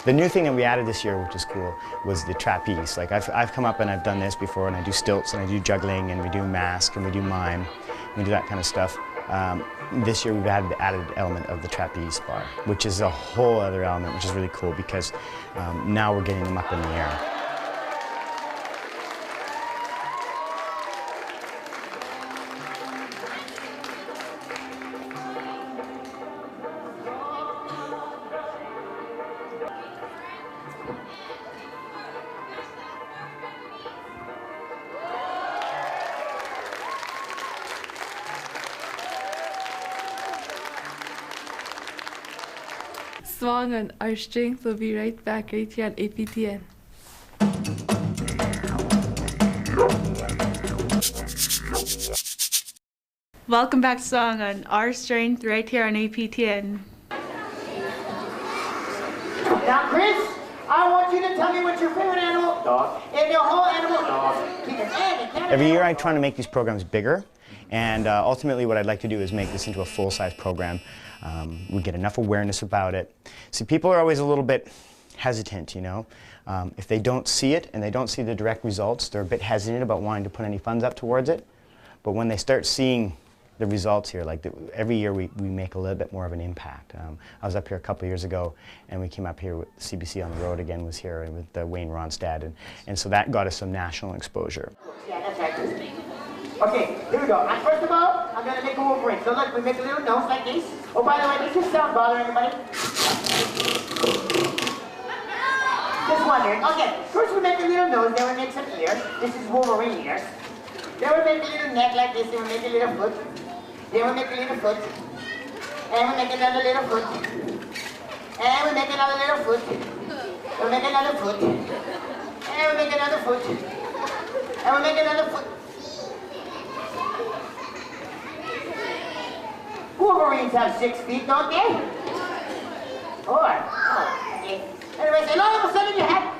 The new thing that we added this year, which is cool, was the trapeze. Like I've come up and I've done this before, and I do stilts and I do juggling and we do mask and we do mime, we do that kind of stuff. This year we've added the added element of the trapeze bar, which is a whole other element, which is really cool because now we're getting them up in the air. Song and Our Strength will be right back right here on APTN. Welcome back to Song on Our Strength right here on APTN. Now, Chris, I want you to tell me what your favorite animal, dog, and your whole animal, dog. Every year I'm trying to make these programs bigger, and ultimately what I'd like to do is make this into a full-size program. We get enough awareness about it. See, people are always a little bit hesitant, you know. If they don't see it and they don't see the direct results, they're a bit hesitant about wanting to put any funds up towards it. But when they start seeing the results here, like every year we make a little bit more of an impact. I was up here a couple of years ago and we came up here with CBC on the Road again was here with Wayne Ronstadt, and so that got us some national exposure. Yeah, that's right. Okay, here we go. First of all, I'm going to make a Wolverine. So look, we make a little nose like this. Oh, by the way, does this sound bother anybody? Just wondering. Okay, first we make a little nose, then we make some ears. This is Wolverine ears. Then we make a little neck like this, and we make a little foot. Then we make a little foot. And we make another little foot. And we make another little foot. We make another foot. And we make another foot. And we make another foot. Wolverines have 6 feet, don't they? Oh, okay. Anyways, and all of a sudden you have...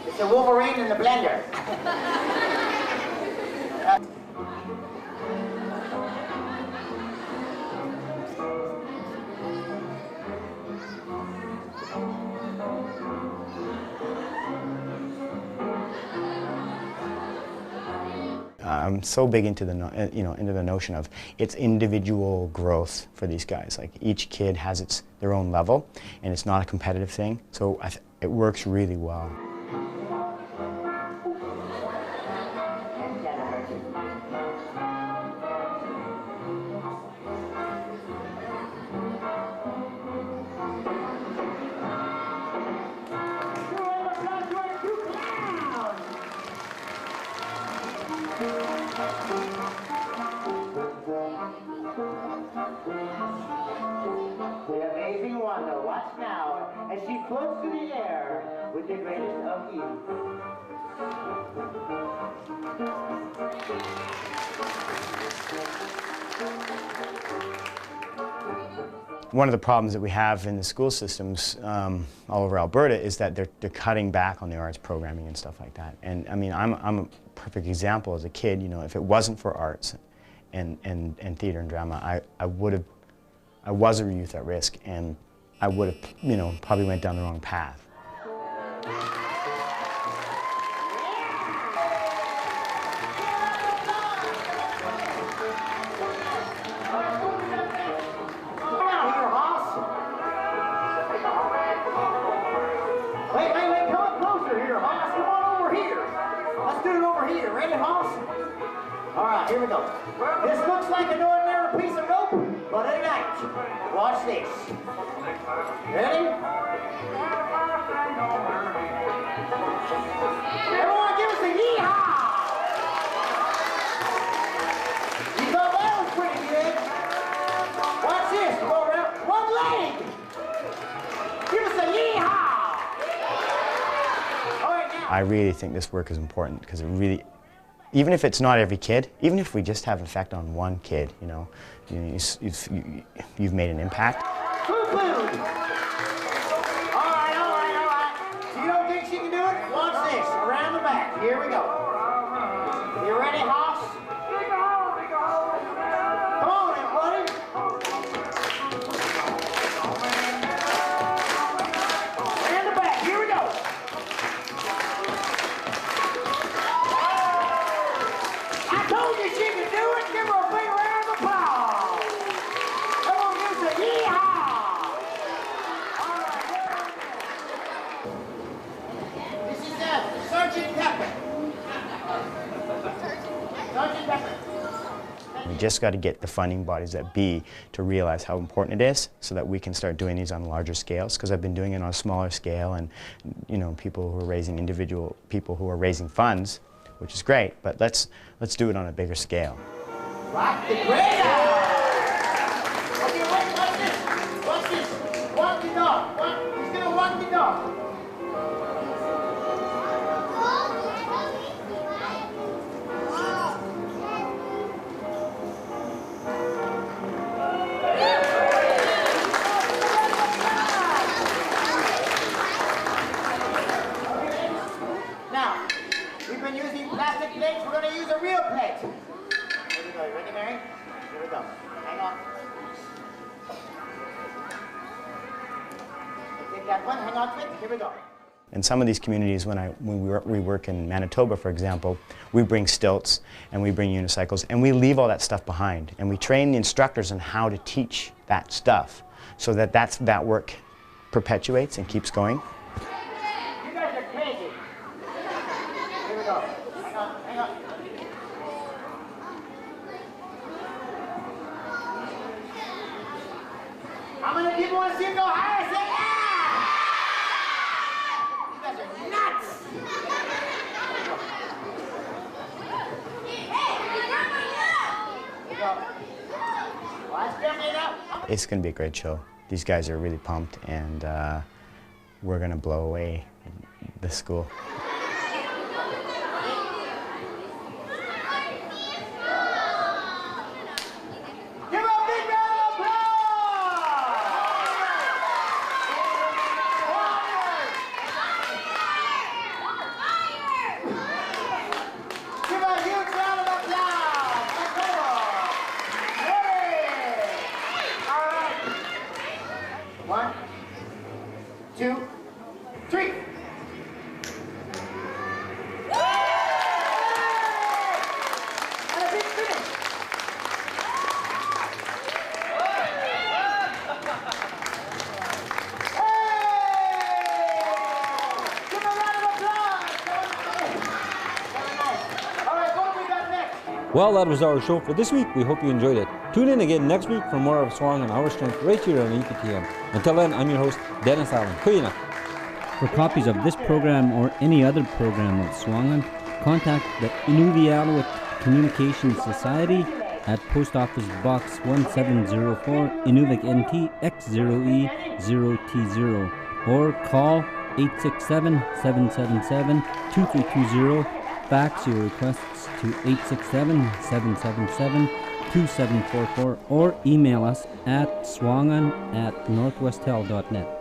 It's a Wolverine in the blender. I'm so big into the into the notion of it's individual growth for these guys. Like each kid has their own level, and it's not a competitive thing. So it works really well. The amazing wonder, watch now, as she floats through the air with the greatest of ease. One of the problems that we have in the school systems all over Alberta is that they're cutting back on the arts programming and stuff like that. And I mean, I'm a perfect example as a kid. You know, if it wasn't for arts and theater and drama, I was a youth at risk, and I would have, you know, probably went down the wrong path. Wait, come up closer here, Hoss. Come on over here. Let's do it over here. Ready, Hoss? All right, here we go. This looks like an ordinary piece of rope, but it ain't. Watch this. Ready? Everyone give us a yeehaw! You thought that was pretty good. Watch this. Go around. One leg. Give us a yeehaw! All right, now. I really think this work is important because it really, even if it's not every kid, even if we just have an effect on one kid, you know, you've made an impact. All right. So you don't think she can do it? Watch this. Around the back. Here we go. You ready, Hoss? Come on, everybody. Sergeant Pepper. We just got to get the funding bodies that be to realize how important it is so that we can start doing these on larger scales, because I've been doing it on a smaller scale, and you know, people who are raising people who are raising funds, which is great, but let's do it on a bigger scale. Rock the grader! Okay, wait, watch this. Watch this. Walk the dog. Who's gonna walk the dog? Now, we've been using plastic plates. We're going to use a real plate. Here we go. You ready, Mary? Here we go. Hang on. Take that one. Hang on to it. Here we go. In some of these communities, when we work in Manitoba, for example, we bring stilts and we bring unicycles and we leave all that stuff behind, and we train the instructors on how to teach that stuff so that that work perpetuates and keeps going. You guys are crazy. Here we go. Hang on. Hang on. How many people want to see him go higher? Say yeah! You guys are nuts! Here we go. Watch carefully now. It's going to be a great show. These guys are really pumped, and we're going to blow away the school. Give a big round of applause! Give a huge round of applause! All right. 1, 2, 3. And a big finish. Give a round of applause! Very nice. All right, what have we got next? Well, that was our show for this week. We hope you enjoyed it. Tune in again next week for more of Swang on Our Strength right here on EPTM. Until then, I'm your host, Dennis Allen. Kuina. For copies of this program or any other program of Swangan, contact the Inuvialuit Communications Society at Post Office Box 1704, Inuvik NT X0E0T0, or call 867-777-2320. Fax your requests to 867-777-2744, or email us at swangan@northwesthell.net.